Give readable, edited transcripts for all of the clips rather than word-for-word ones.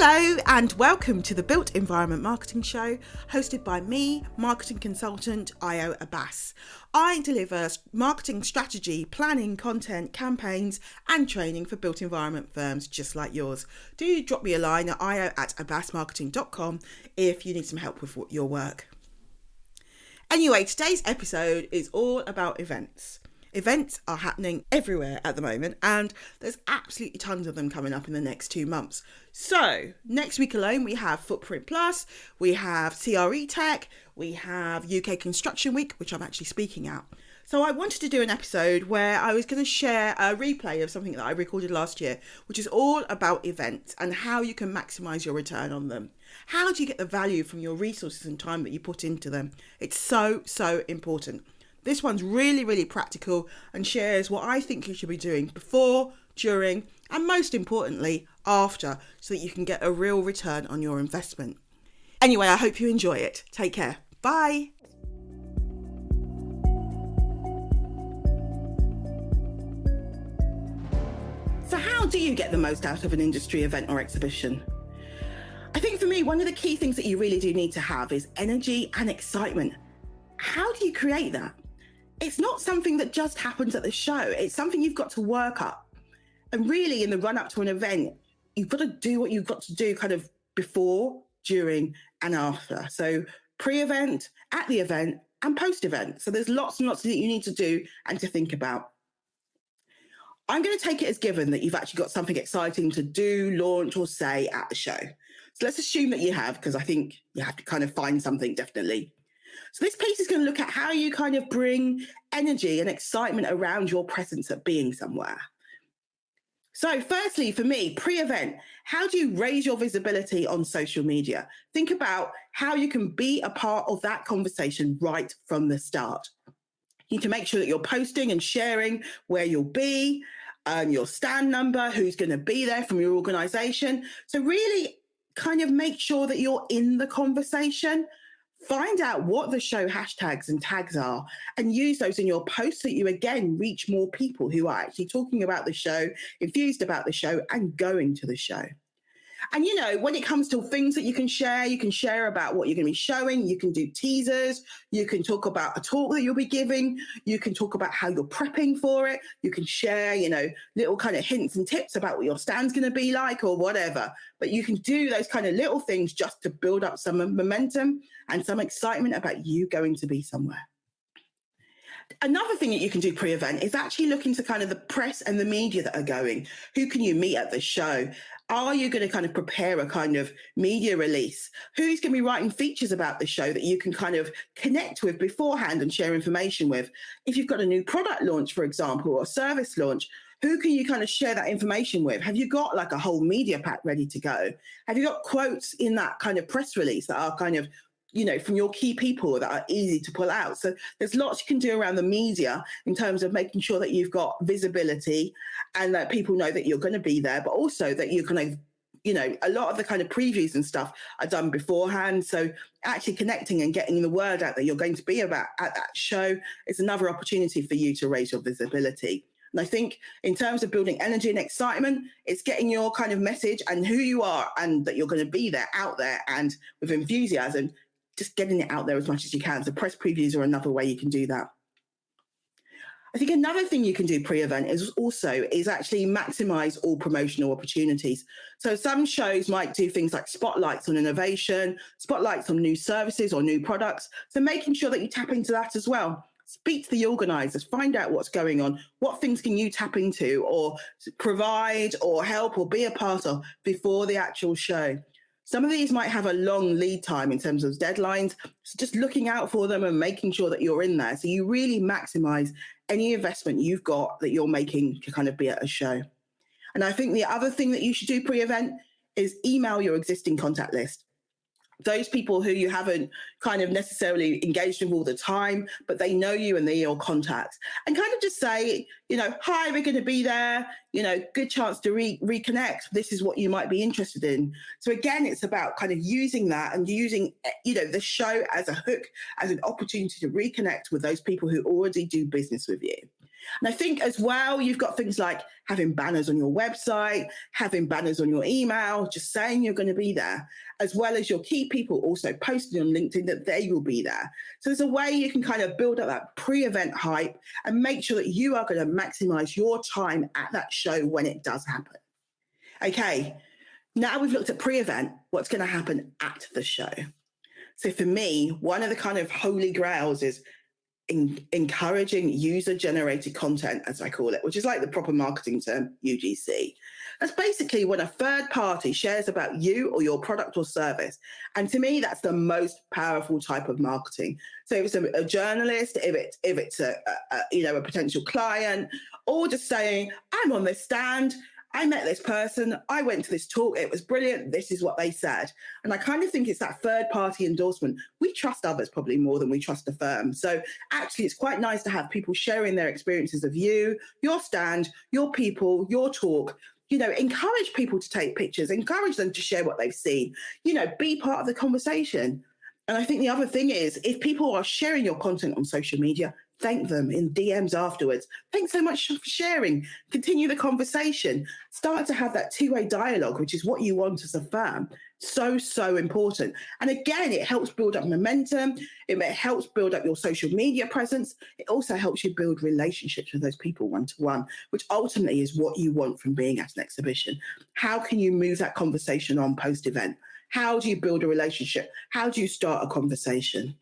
Hello and welcome to the Built Environment Marketing Show, hosted by me, marketing consultant Io Abbas. I deliver marketing strategy, planning, content, campaigns and training for built environment firms just like yours. Do drop me a line at io@abbasmarketing.com if you need some help with your work. Anyway, today's episode is all about events. Events are happening everywhere at the moment, and there's absolutely tons of them coming up in the next 2 months. So next week alone, we have Footprint Plus, we have CRE Tech, we have UK Construction Week, which I'm actually speaking at. So I wanted to do an episode where I was going to share a replay of something that I recorded last year, which is all about events and how you can maximize your return on them. How do you get the value from your resources and time that you put into them? It's so important. This one's really practical and shares what I think you should be doing before, during, and most importantly, after, so that you can get a real return on your investment. Anyway, I hope you enjoy it. Take care. Bye. So how do you get the most out of an industry event or exhibition? I think for me, one of the key things that you really do need to have is energy and excitement. How do you create that? It's not something that just happens at the show. It's something you've got to work up. And really, in the run up to an event, you've got to do what you've got to do kind of before, during, and after. So pre-event, at the event, and post-event. So there's lots and lots that you need to do and to think about. I'm going to take it as given that you've actually got something exciting to do, launch, or say at the show. So let's assume that you have, because I think you have to kind of find something, definitely. So this piece is going to look at how you kind of bring energy and excitement around your presence at being somewhere. So firstly, for me, pre-event, how do you raise your visibility on social media? Think about how you can be a part of that conversation right from the start. You need to make sure that you're posting and sharing where you'll be, your stand number, who's going to be there from your organization. So really kind of make sure that you're in the conversation. Find out what the show hashtags and tags are and use those in your posts so that you, again, reach more people who are actually talking about the show, enthused about the show, and going to the show. And, you know, when it comes to things that you can share about what you're going to be showing. You can do teasers. You can talk about a talk that you'll be giving. You can talk about how you're prepping for it. You can share, you know, little kind of hints and tips about what your stand's going to be like or whatever. But you can do those kind of little things just to build up some momentum and some excitement about you going to be somewhere. Another thing that you can do pre-event is actually look into kind of the press and the media that are going. Who can you meet at the show? Are you going to kind of prepare a kind of media release? Who's going to be writing features about the show that you can kind of connect with beforehand and share information with? If you've got a new product launch, for example, or service launch, who can you kind of share that information with? Have you got like a whole media pack ready to go? Have you got quotes in that kind of press release that are kind of, you know, from your key people that are easy to pull out? So there's lots you can do around the media in terms of making sure that you've got visibility and that people know that you're going to be there, but also that you kind of, you know, a lot of the kind of previews and stuff are done beforehand. So actually connecting and getting the word out that you're going to be about at that show is another opportunity for you to raise your visibility. And I think in terms of building energy and excitement, it's getting your kind of message and who you are and that you're going to be there, out there, and with enthusiasm, just getting it out there as much as you can. So press previews are another way you can do that. I think another thing you can do pre-event is actually maximize all promotional opportunities. So some shows might do things like spotlights on innovation, spotlights on new services or new products. So making sure that you tap into that as well. Speak to the organizers, find out what's going on, what things can you tap into or provide or help or be a part of before the actual show. Some of these might have a long lead time in terms of deadlines, so just looking out for them and making sure that you're in there. So you really maximize any investment you've got that you're making to kind of be at a show. And I think the other thing that you should do pre-event is email your existing contact list. Those people who you haven't kind of necessarily engaged with all the time, but they know you and they're your contacts. And kind of just say, you know, hi, we're going to be there, you know, good chance to reconnect. This is what you might be interested in. So again, it's about kind of using that and using, you know, the show as a hook, as an opportunity to reconnect with those people who already do business with you. And I think as well, you've got things like having banners on your website, having banners on your email, just saying you're going to be there, as well as your key people also posting on LinkedIn that they will be there. So there's a way you can kind of build up that pre-event hype and make sure that you are going to maximize your time at that show when it does happen. Okay, now we've looked at pre-event, what's going to happen at the show. So for me, one of the kind of holy grails is encouraging user-generated content, as I call it, which is like the proper marketing term, UGC. That's basically when a third party shares about you or your product or service. And to me, that's the most powerful type of marketing. So if it's a journalist, if it's a potential client, or just saying, I'm on this stand, I met this person, I went to this talk, it was brilliant, this is what they said. And I kind of think it's that third party endorsement. We trust others probably more than we trust the firm. So actually it's quite nice to have people sharing their experiences of you, your stand, your people, your talk. Encourage people to take pictures, encourage them to share what they've seen, be part of the conversation. And I think the other thing is, if people are sharing your content on social media, thank them in DMs afterwards. Thanks so much for sharing. Continue the conversation. Start to have that two-way dialogue, which is what you want as a firm. So important. And again, it helps build up momentum. It helps build up your social media presence. It also helps you build relationships with those people one-to-one, which ultimately is what you want from being at an exhibition. How can you move that conversation on post-event? How do you build a relationship? How do you start a conversation?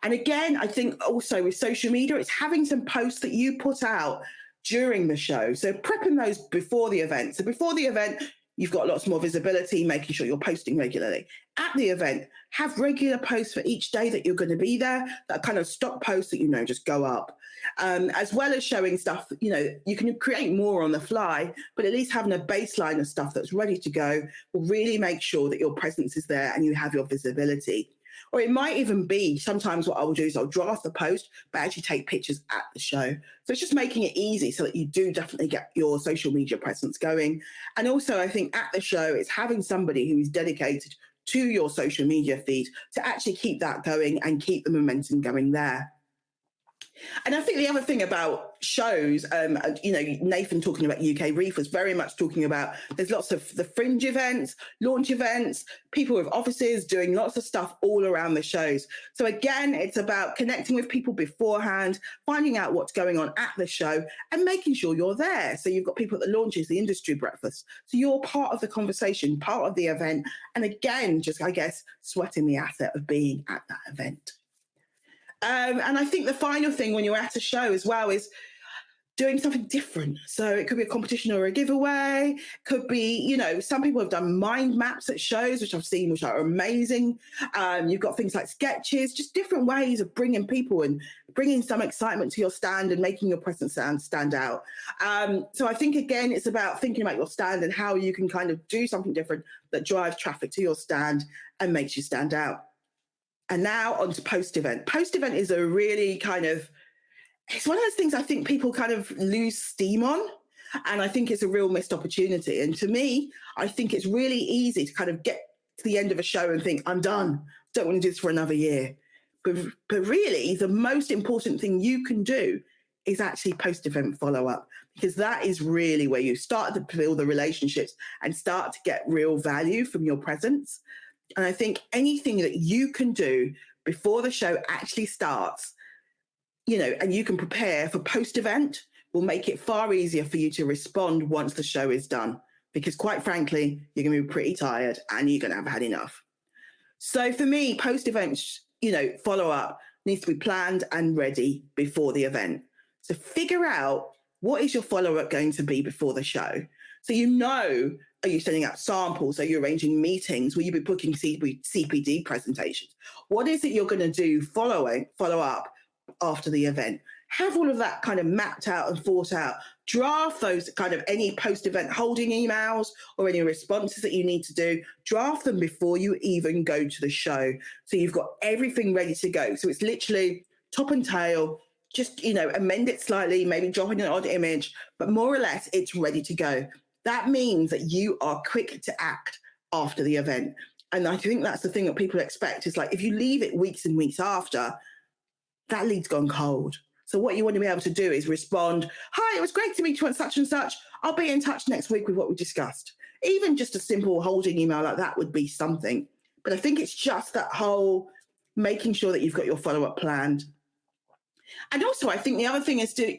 And again, I think also with social media, it's having some posts that you put out during the show. So prepping those before the event. So before the event, you've got lots more visibility, making sure you're posting regularly. At the event, have regular posts for each day that you're going to be there, that kind of stock posts that, just go up. As well as showing stuff, you can create more on the fly, but at least having a baseline of stuff that's ready to go will really make sure that your presence is there and you have your visibility. Or it might even be, sometimes what I will do is I'll draft the post, but actually take pictures at the show. So it's just making it easy so that you do definitely get your social media presence going. And also I think at the show, it's having somebody who is dedicated to your social media feed to actually keep that going and keep the momentum going there. And I think the other thing about shows, Nathan talking about UK Reef was very much talking about there's lots of the fringe events, launch events, people with offices doing lots of stuff all around the shows. So again, it's about connecting with people beforehand, finding out what's going on at the show and making sure you're there. So you've got people at the launches, the industry breakfast. So you're part of the conversation, part of the event. And again, just, I guess, sweating the asset of being at that event. And I think the final thing when you're at a show as well is doing something different. So it could be a competition or a giveaway. Could be, some people have done mind maps at shows, which I've seen, which are amazing. You've got things like sketches, just different ways of bringing people and bringing some excitement to your stand and making your presence stand out. So I think, again, it's about thinking about your stand and how you can kind of do something different that drives traffic to your stand and makes you stand out. And now on to post-event. Post-event is a really it's one of those things I think people kind of lose steam on. And I think it's a real missed opportunity. And to me, I think it's really easy to kind of get to the end of a show and think, I'm done. Don't want to do this for another year. But really, the most important thing you can do is actually post-event follow-up, because that is really where you start to build the relationships and start to get real value from your presence. And I think anything that you can do before the show actually starts, and you can prepare for post-event will make it far easier for you to respond once the show is done. Because quite frankly, you're going to be pretty tired and you're going to have had enough. So for me, post-event, follow-up needs to be planned and ready before the event. So figure out what is your follow-up going to be before the show. So are you sending out samples? Are you arranging meetings? Will you be booking CPD presentations? What is it you're going to do follow up after the event? Have all of that kind of mapped out and thought out. Draft those kind of any post-event holding emails or any responses that you need to do. Draft them before you even go to the show. So you've got everything ready to go. So it's literally top and tail, just, amend it slightly, maybe drop in an odd image, but more or less it's ready to go. That means that you are quick to act after the event. And I think that's the thing that people expect is like, if you leave it weeks and weeks after, that lead's gone cold. So what you want to be able to do is respond, hi, it was great to meet you on such and such. I'll be in touch next week with what we discussed. Even just a simple holding email like that would be something. But I think it's just that whole making sure that you've got your follow-up planned. And also, I think the other thing is to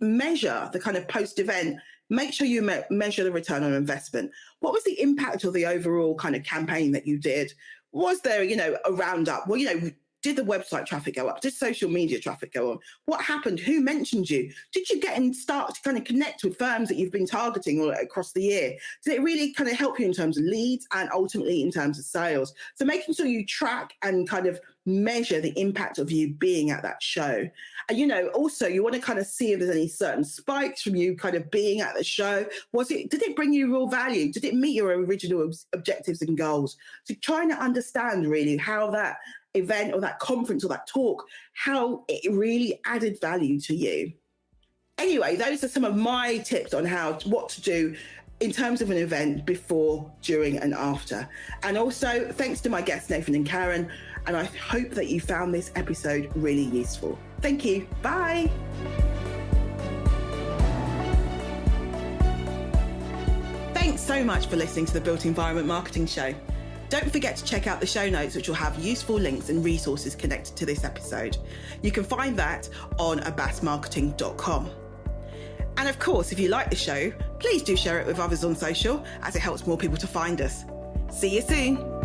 measure the kind of post-event. Make sure you measure the return on investment. What was the impact of the overall kind of campaign that you did? Was there, a roundup? Well, did the website traffic go up? Did social media traffic go on? What happened? Who mentioned you? Did you get and start to kind of connect with firms that you've been targeting all across the year? Did it really kind of help you in terms of leads and ultimately in terms of sales? So making sure you track and kind of measure the impact of you being at that show. And, also you want to kind of see if there's any certain spikes from you kind of being at the show. Did it bring you real value? Did it meet your original objectives and goals? So trying to understand really how that event or that conference or that talk, how it really added value to you. Anyway, those are some of my tips on what to do in terms of an event before, during, and after. And also, thanks to my guests, Nathan and Karen, and I hope that you found this episode really useful. Thank you. Bye. Thanks so much for listening to the Built Environment Marketing Show. Don't forget to check out the show notes, which will have useful links and resources connected to this episode. You can find that on abbasmarketing.com. And of course, if you like the show, please do share it with others on social, as it helps more people to find us. See you soon.